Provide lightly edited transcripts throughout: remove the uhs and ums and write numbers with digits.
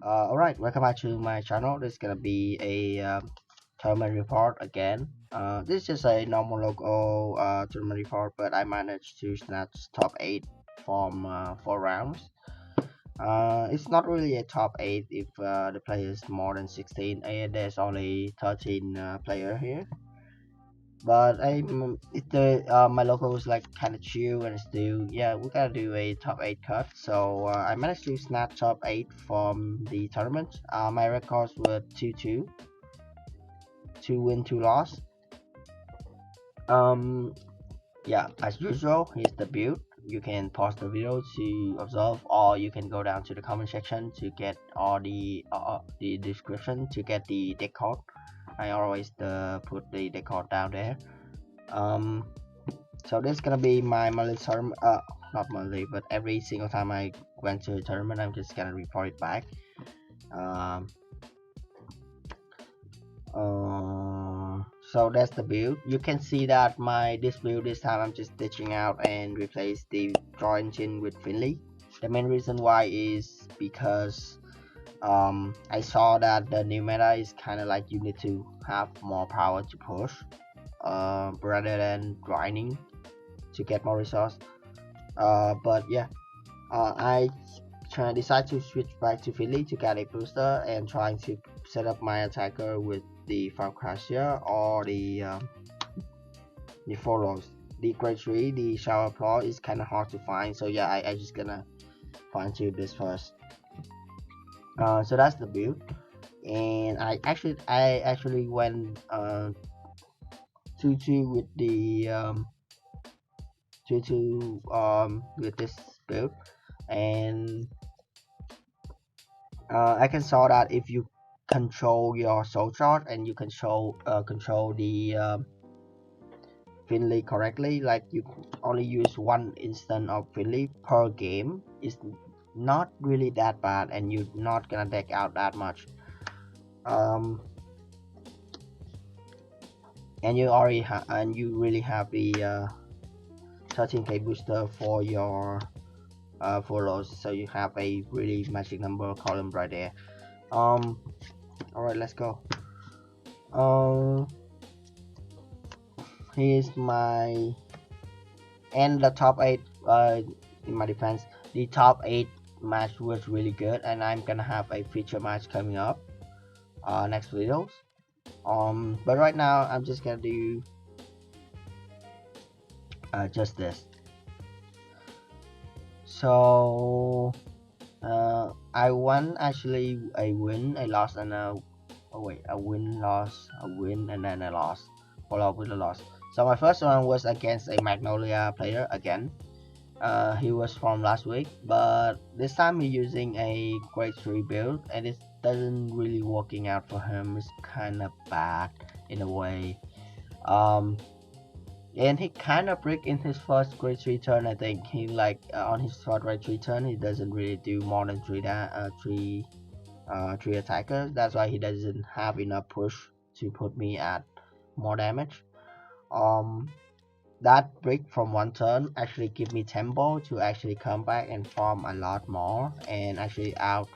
Alright, welcome back to my channel. This is gonna be a tournament report again. This is just a normal local tournament report, but I managed to snatch top 8 from 4 rounds. It's not really a top 8 if the player is more than 16, and there's only 13 player here. But my local was like kind of chill and still, yeah, we gotta do a top 8 cut. So I managed to snap top 8 from the tournament. My records were 2-2, 2 win, 2 loss. Um, yeah, as usual, here's the build. You can pause the video to observe, or you can go down to the comment section to get all the description to get the deck code. I always put the deck code down there. Um, So this is gonna be my monthly tournament. Not monthly, but every single time I went to a tournament, I'm just gonna report it back. Um, so that's the build. You can see that this build this time I'm just ditching out and replace the draw engine with Finley. The main reason why is because I saw that the new meta is kind of like you need to have more power to push, rather than grinding to get more resource. But yeah, I decide to switch back to Finley to get a booster and trying to set up my attacker with the Farcasia or the follows. The grade 3, the shower claw is kind of hard to find, so yeah, I just gonna find you this first. So that's the build, and I actually went 2-2 with the 2-2 with this build, and I can saw that if you control your soul chart and you control the Finley correctly, like you only use one instant of Finley per game, it's not really that bad, and you're not gonna deck out that much. Um, and you really have the 13k booster for your follows, so you have a really magic number column right there. Alright, let's go. Here's my and the top 8 in my defense. The top 8 match was really good, and I'm gonna have a feature match coming up next videos. But right now I'm just gonna do just this. So I won actually a win, a loss, and a win, loss, a win, and then a loss. Follow up with a loss. So my first one was against a Magnolia player again. He was from last week, but this time he's using a grade 3 build, and it doesn't really working out for him. It's kind of bad in a way. And he kind of break in his first grade 3 turn. I think he like on his first grade 3 turn he doesn't really do more than three attackers. That's why he doesn't have enough push to put me at more damage. Um, that break from one turn actually give me tempo to actually come back and farm a lot more and actually out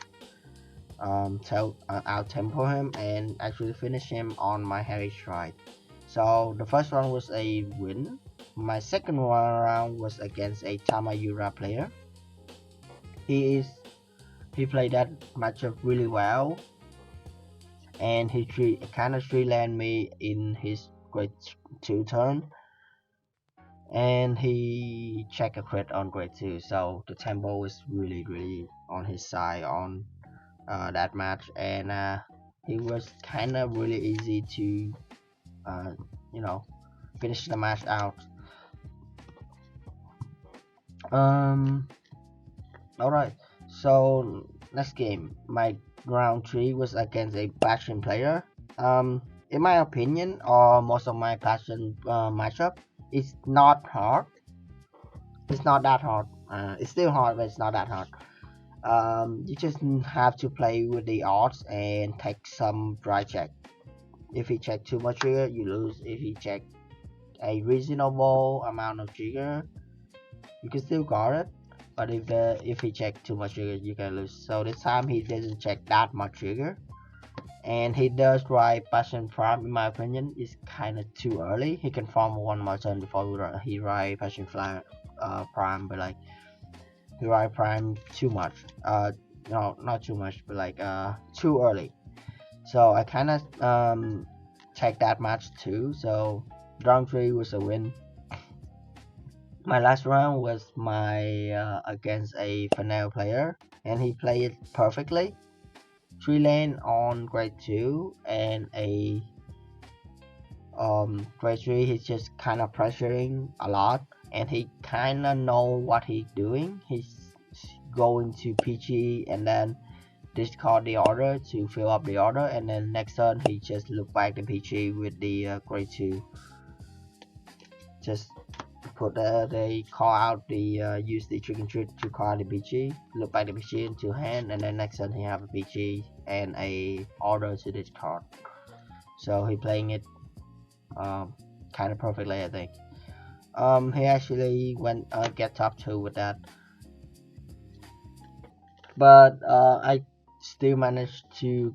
tempo him and actually finish him on my heavy strike. So the first round was a win. My second round was against a Tamayura player. He played that matchup really well, and he kind of 3-land me in his grade 2 turn, and he checked a crit on grade 2. So the tempo was really on his side on that match, and it was kind of really easy to uh, you know finish the match out. Alright, so next game, my round 3 was against a passion player. In my opinion, or most of my passion matchup, it's not hard. It's not that hard. It's still hard, but it's not that hard. You just have to play with the odds and take some dry check. If he check too much trigger, you lose. If he check a reasonable amount of trigger, you can still guard it. but if he check too much trigger, you can lose. So this time he doesn't check that much trigger, and he does try passion prime. In my opinion, is kind of too early. He can farm one more turn before he ride passion fly prime, but like he ride prime too much. No, not too much, but like too early. So I kind of checked that match too. So round 3 was a win. My last round was my against a Finley player, and he played it perfectly. 3 lane on grade 2 and a grade 3. He's just kind of pressuring a lot, and he kind of know what he's doing. He's going to PG and then discard the order to fill up the order, and then next turn he just look back the PG with the grade 2. Just put they call out the use the trick and treat to call out the PG, look back the PG into hand, and then next turn he have a PG and a order to discard. So he playing it kind of perfectly, I think. He actually went get top 2 with that, but I still managed to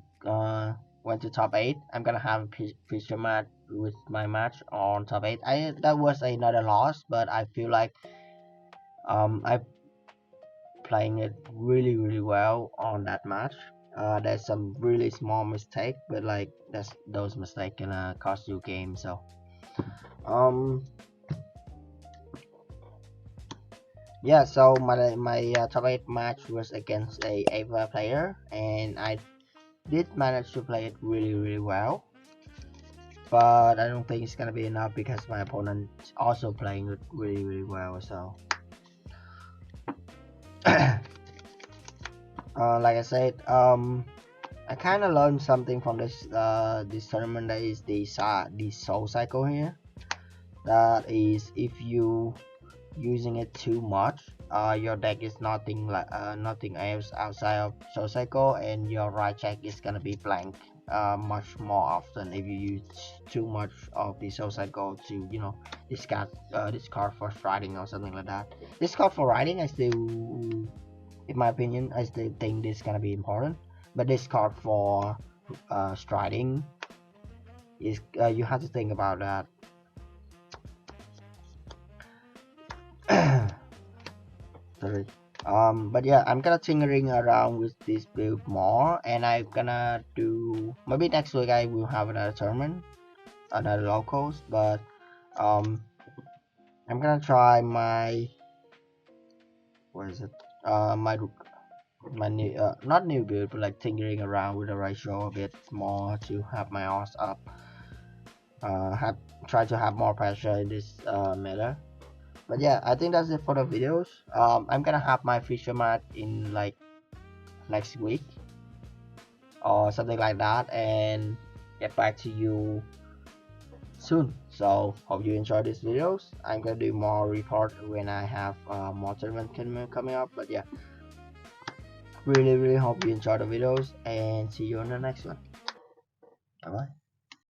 went to top 8. I'm gonna have a feature match with my match on top 8. That was another loss, but I feel like I playing it really well on that match. There's some really small mistake, but like those mistakes can cost you game. So yeah, so my top 8 match was against a Ava player, and I did manage to play it really well, but I don't think it's gonna be enough because my opponent also playing it really well. So like I said, I kind of learned something from this tournament. That is the soul cycle here. That is, if you using it too much, your deck is nothing else outside of soul cycle, and your right check is gonna be blank much more often if you use too much of the soul cycle to discard for striding or something like that. Discard for riding, I still, in my opinion, I still think this is gonna be important, but discard for striding is you have to think about that. Sorry. But yeah, I'm gonna tinkering around with this build more, and I'm gonna do maybe next week I will have another tournament, another locals, but I'm gonna try my, what is it, my new not new build, but like tinkering around with the ratio a bit more to have my odds up, try to have more pressure in this meta. But yeah, I think that's it for the videos. I'm gonna have my feature match in like next week or something like that, and get back to you soon. So hope you enjoy these videos. I'm gonna do more report when I have more tournament coming up. But yeah, really hope you enjoy the videos, and see you on the next one. Bye bye.